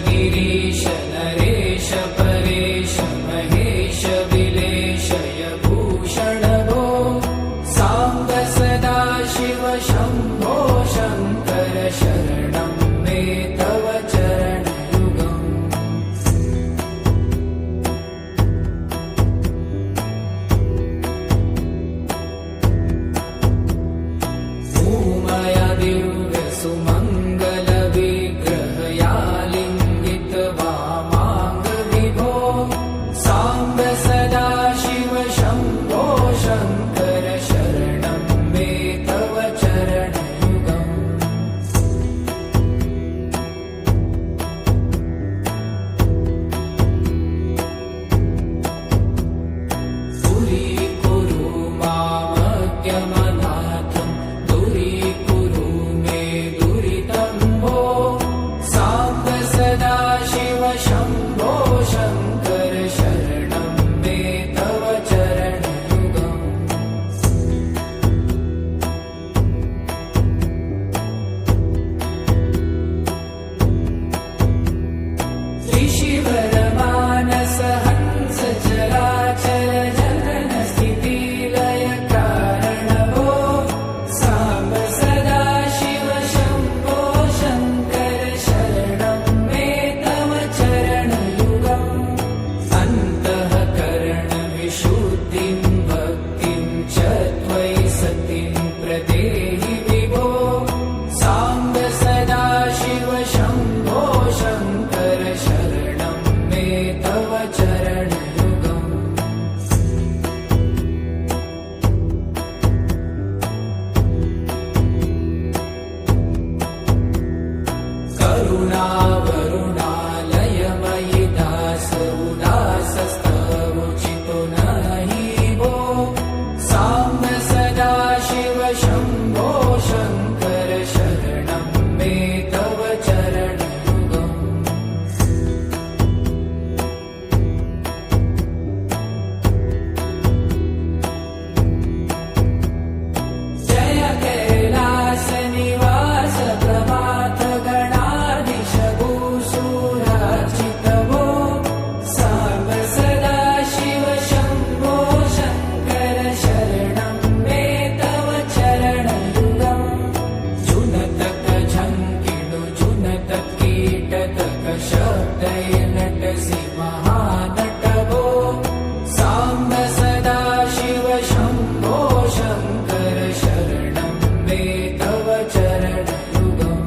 गिरीश नरेश परेश महेश विलेशय भूषण भो साम्ब सदा शिव शम्भो शङ्कर शरणं मे तव चरणयुगम् भूमय दिव्य सुमङ्गल विग्रहया लिङ्गित वामाङ्ग विभो साम्ब सदा शिव शम्भो शङ्कर शरणं मे तव चरणयुगम् दूरीकुरु मामज्ञमनाथं दूरीकुरु मे दुरितं भो साम्ब सदा शिव शम्भो शङ्कर शरणं मे तव चरणयुगम् ऋषिवरमानस हंस चराचर जनन स्थिति लय कारण भो साम्ब सदा शिव शम्भो शङ्कर शरणं मे तव चरणयुगम् अन्तःकरण विशुद्धिं भक्तिं च त्वयि सतिं प्रदेहि विभो साम्ब सदा शिव शम्भो शङ्कर शरणं मे तव चरणयुगम् करुणावरुणालयमयि दास उदासस्तवोचितो नहि भो साम्ब सदा शिव शम्भो शङ्कर शरणं मे तव चरणयुगम् जय कैलास निवास प्रभात गणाधीश भूसुरार्चित भो साम्ब सदा शिव शम्भो शङ्कर शरणं मे तव चरणयुगम् जुनतक झङ्किणु जुनतक कीटतक शब्दय नटसि महानट भो साम्ब सदा शिव शम्भो शङ्कर शरणं मे तव चरणयुगम्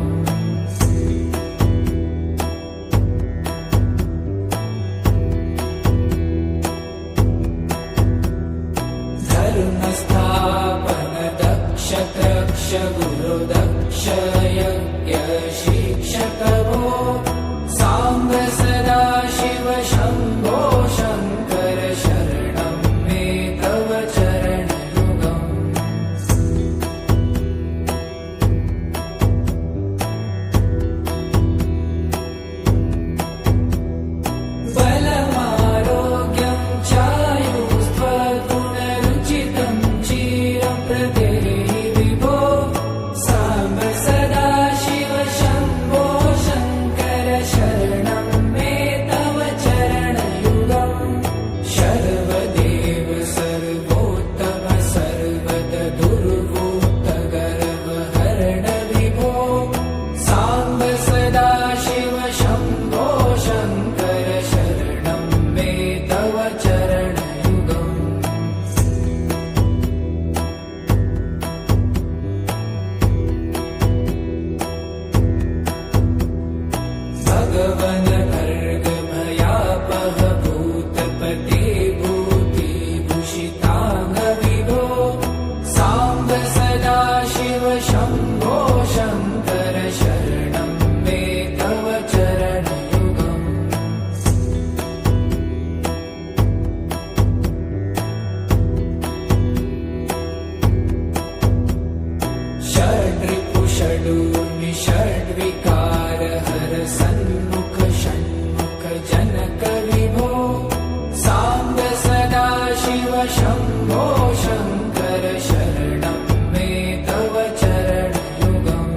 धर्मस्थापन दक्ष क्रक्ष गुरु दक्ष यज्ञ शिक्षक भो साम्ब सदा शिव शम्भो शङ्कर शरणं मे तव चरणयुगम् बलमारोग्यं चायुस्त्वगुणरुचितं चिरं प्रदेहि विभो साम्ब सदा शिव शम्भो शङ्कर शरणं मे तव चरणयुगम् शर्वदेव सर्वोत्तम सर्वद दुर्वूत गर्वहरण विभो साम्ब सदा शिव शम्भो शङ्कर शरणं मे तव चरणयुगम् भगवन भर्गभयापह भूतपते भूतिभूषिताङ्ग विभो साम्ब सदा शिव शम्भो शङ्कर शरणं मे तव चरणयुगम् षड्रिपु षडूर्मि षड्विकार हर सन्मुख षण्मुख जनक विभो साम्ब सदा शिव शम्भो शङ्कर शरणं मे तव चरणयुगम्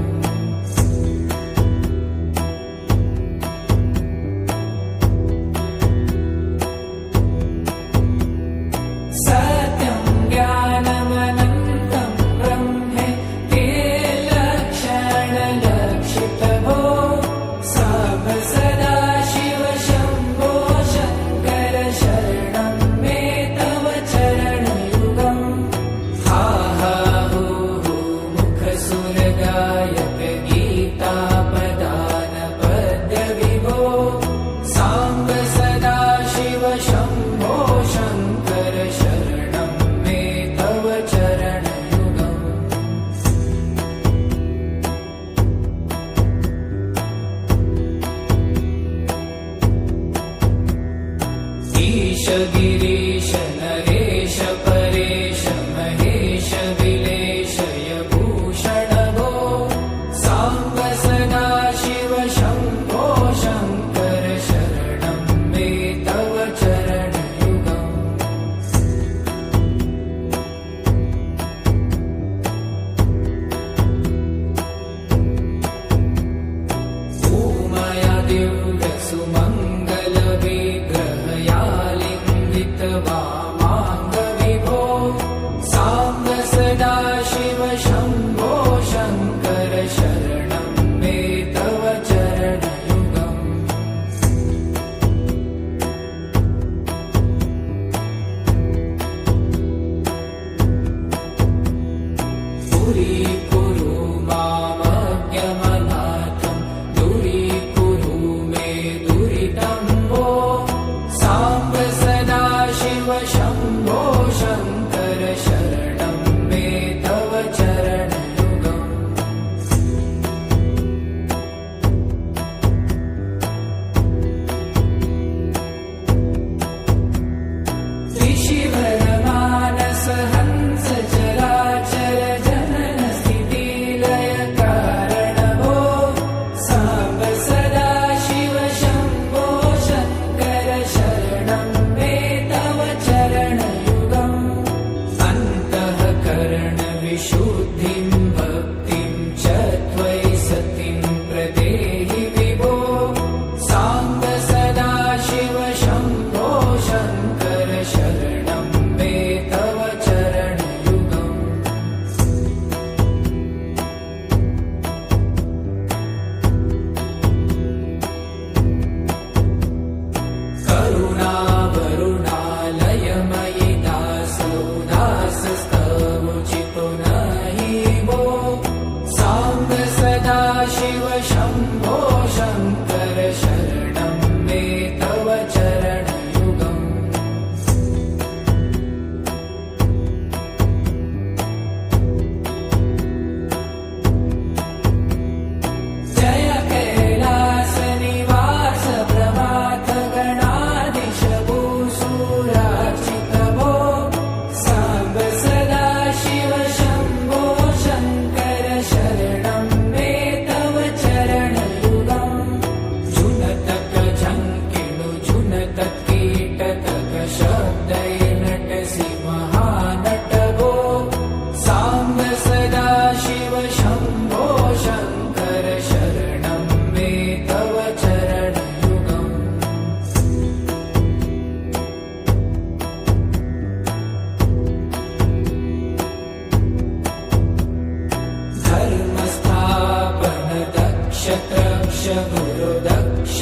गुरुदक्ष